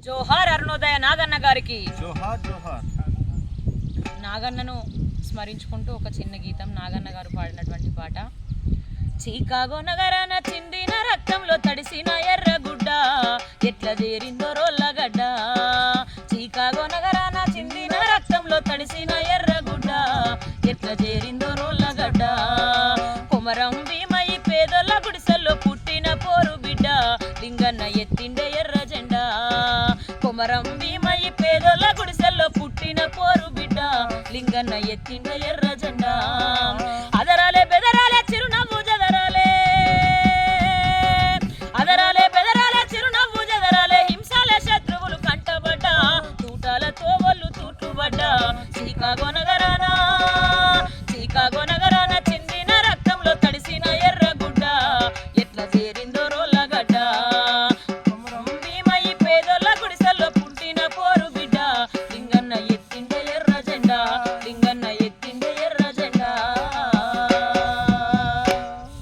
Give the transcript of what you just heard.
జోహార్ అరుణోదయ నాగన్న గారికి. జోహార్ జోహార్. నాగన్నను స్మరించుకుంటూ ఒక చిన్న గీతం నాగన్న గారు పాడినటువంటి పాట. చికాగో నగరాన చిందిన రక్తంలో తడిసిన ఎర్రగుడ్డ ఎట్లా చేరిందో రోళ్ళగడ్డ. చికాగో నగరాన చిందిన రక్తంలో తడిసిన ఎర్రగుడ్డ ఎట్లా చేరిందో రోళ్ళగడ్డ. కొమరం భీమయ్య పేదల గుడిసెల్లో పుట్టిన పోరు బిడ్డ లింగన్న ఎత్తిండే ఎర్ర జెండా. కొమరం భీమయ్య పేదల గుడిసెల్లో పుట్టిన పోరు బిడ్డ లింగన్న ఎత్తిండే ఎర్ర జెండా. అదరాలే బెదర